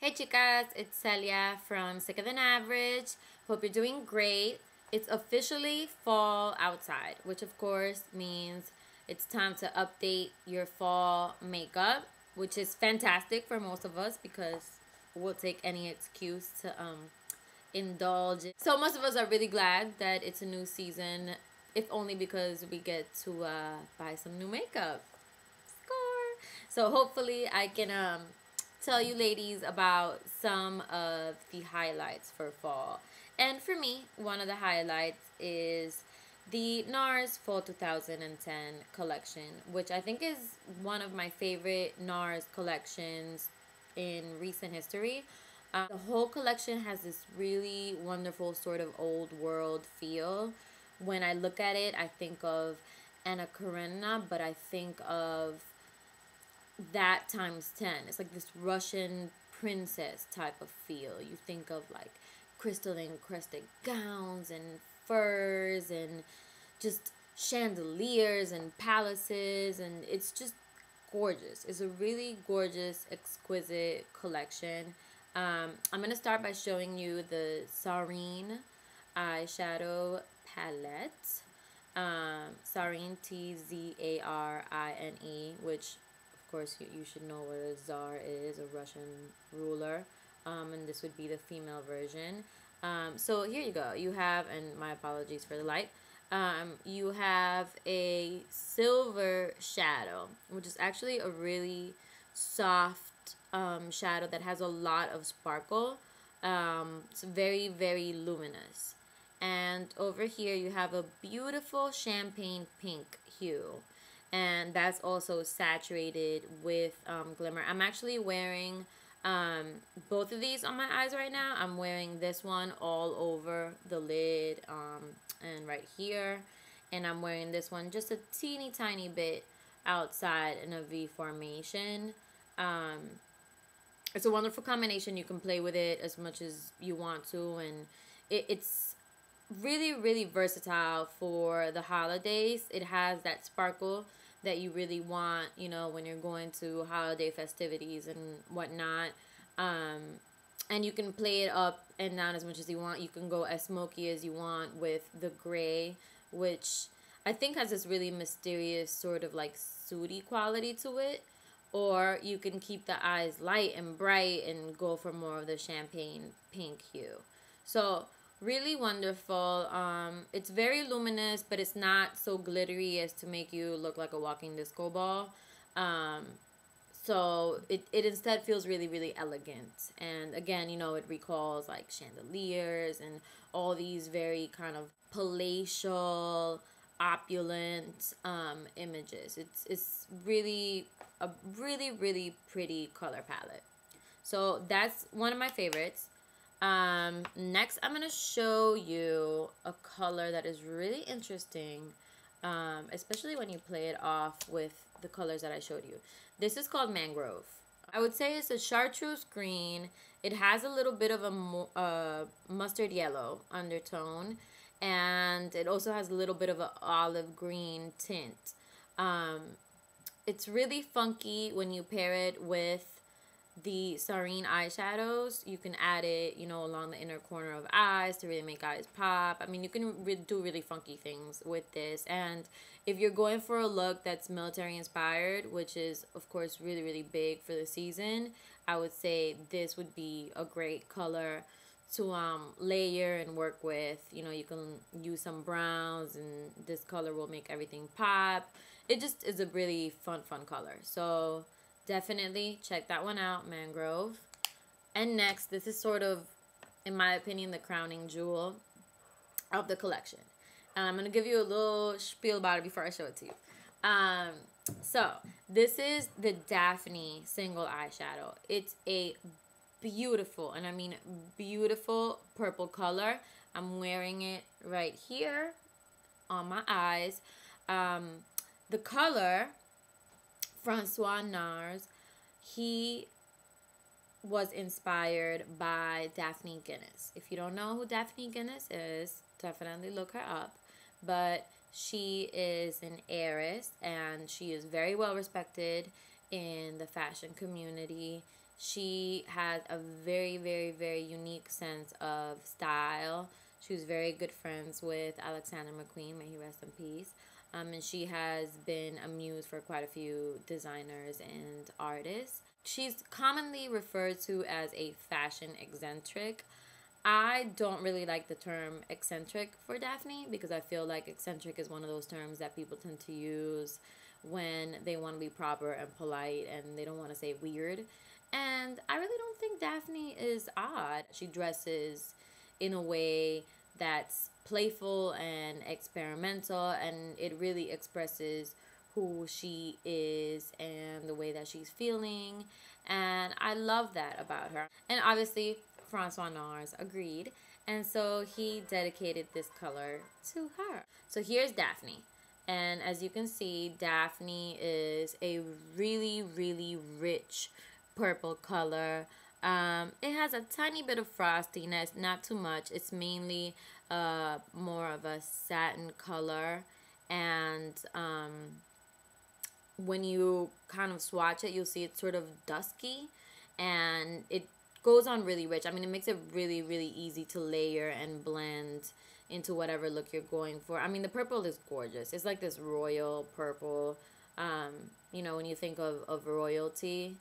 Hey chicas, it's Celia from Sicker Than Average. Hope you're doing great. It's officially fall outside, which of course means it's time to update your fall makeup, which is fantastic for most of us because we'll take any excuse to indulge. So most of us are really glad that it's a new season, if only because we get to buy some new makeup. Score! So hopefully I can tell you ladies about some of the highlights for fall. And for me, one of the highlights is the NARS Fall 2010 collection, which I think is one of my favorite NARS collections in recent history. The whole collection has this really wonderful sort of old world feel. When I look at it, I think of Anna Karenina, but I think of that times 10. It's like this Russian princess type of feel. You think of like crystal encrusted gowns and furs and just chandeliers and palaces, and it's just gorgeous. It's a really gorgeous, exquisite collection. I'm going to start by showing you the Serene eyeshadow palette. Serene, Tzarine, which of course you should know what a Tsar is, a Russian ruler. And this would be the female version. So here you go. You have, and my apologies for the light, you have a silver shadow, which is actually a really soft shadow that has a lot of sparkle. It's very, very luminous. And over here you have a beautiful champagne pink hue, and that's also saturated with glimmer. I'm actually wearing both of these on my eyes right now. I'm wearing this one all over the lid and right here, and I'm wearing this one just a teeny tiny bit outside in a V formation. It's a wonderful combination. You can play with it as much as you want to, and it's really, really versatile for the holidays. It has that sparkle that you really want, you know, when you're going to holiday festivities and whatnot. And you can play it up and down as much as you want. You can go as smoky as you want with the gray, which I think has this really mysterious sort of like sooty quality to it. Or you can keep the eyes light and bright and go for more of the champagne pink hue. So really wonderful. It's very luminous, but it's not so glittery as to make you look like a walking disco ball. So it instead feels really, really elegant. And again, you know, it recalls like chandeliers and all these very kind of palatial, opulent images. It's really a really, really pretty color palette. So that's one of my favorites. Next I'm going to show you a color that is really interesting, especially when you play it off with the colors that I showed you. This is called Mangrove. I would say it's a chartreuse green. It has a little bit of a mustard yellow undertone, and it also has a little bit of an olive green tint. It's really funky when you pair it with the Serene eyeshadows. You can add it, you know, along the inner corner of eyes to really make eyes pop. I mean, you can do really funky things with this. And if you're going for a look that's military inspired, which is of course really, really big for the season, I would say this would be a great color to layer and work with. You know, you can use some browns, and this color will make everything pop. It just is a really fun color. So definitely check that one out, Mangrove. And next, this is sort of, in my opinion, the crowning jewel of the collection. And I'm going to give you a little spiel about it before I show it to you. So this is the Daphne single eyeshadow. It's a beautiful, and I mean beautiful, purple color. I'm wearing it right here on my eyes. The color, Francois NARS, he was inspired by Daphne Guinness. If you don't know who Daphne Guinness is, definitely look her up. But she is an heiress, and she is very well respected in the fashion community. She has a very, very, very unique sense of style. She was very good friends with Alexander McQueen, may he rest in peace. And she has been a muse for quite a few designers and artists. She's commonly referred to as a fashion eccentric. I don't really like the term eccentric for Daphne because I feel like eccentric is one of those terms that people tend to use when they want to be proper and polite and they don't want to say weird. And I really don't think Daphne is odd. She dresses in a way that's playful and experimental, and it really expresses who she is and the way that she's feeling. And I love that about her. And obviously, Francois NARS agreed. And so he dedicated this color to her. So here's Daphne. And as you can see, Daphne is a really, really rich purple color. It has a tiny bit of frostiness, not too much. It's mainly more of a satin color. And when you kind of swatch it, you'll see it's sort of dusky. And it goes on really rich. I mean, it makes it really, really easy to layer and blend into whatever look you're going for. I mean, the purple is gorgeous. It's like this royal purple. You know, when you think of royalty,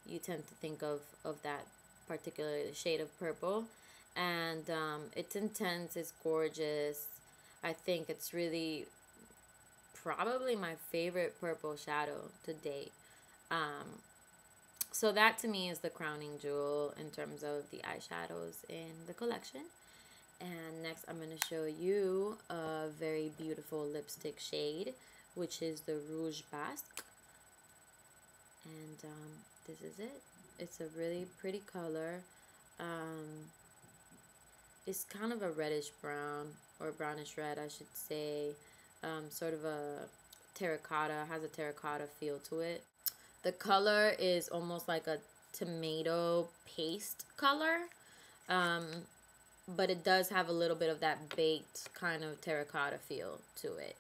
you tend to think of that particular shade of purple. And it's intense, it's gorgeous. I think it's really probably my favorite purple shadow to date. So that to me is the crowning jewel in terms of the eyeshadows in the collection. And next I'm going to show you a very beautiful lipstick shade, which is the Rouge Basque. And this is it. It's a really pretty color. It's kind of a reddish brown, or brownish red I should say. Sort of a terracotta, has a terracotta feel to it. The color is almost like a tomato paste color. But it does have a little bit of that baked kind of terracotta feel to it.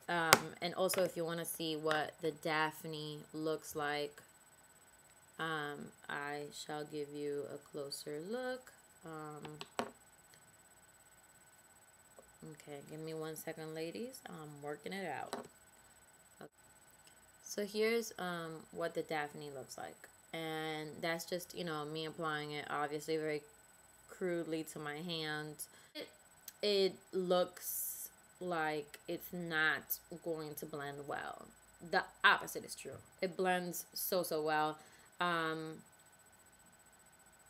And also, if you want to see what the Daphne looks like, I shall give you a closer look. Okay, give me 1 second, ladies. I'm working it out. Okay. So here's what the Daphne looks like. And that's just, you know, me applying it obviously very crudely to my hand. It looks like it's not going to blend well. The opposite is true. It blends so well.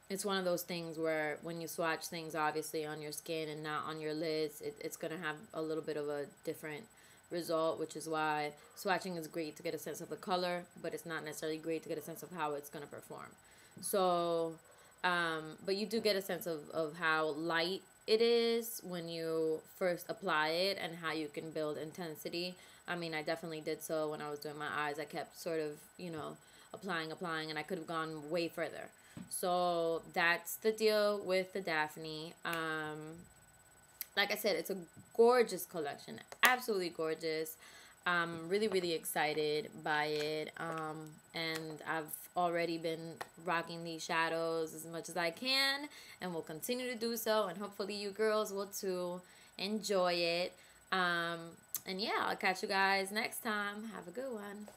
It's one of those things where when you swatch things obviously on your skin and not on your lids, it's gonna have a little bit of a different result, which is why swatching is great to get a sense of the color, but it's not necessarily great to get a sense of how it's gonna perform. So but you do get a sense of how light it is when you first apply it and how you can build intensity. I mean, I definitely did so when I was doing my eyes. I kept sort of, you know, applying, and I could have gone way further. So that's the deal with the Daphne. Like I said, it's a gorgeous collection. Absolutely gorgeous. I'm really, really excited by it. And I've already been rocking these shadows as much as I can, and will continue to do so. And hopefully you girls will too enjoy it. And yeah, I'll catch you guys next time. Have a good one.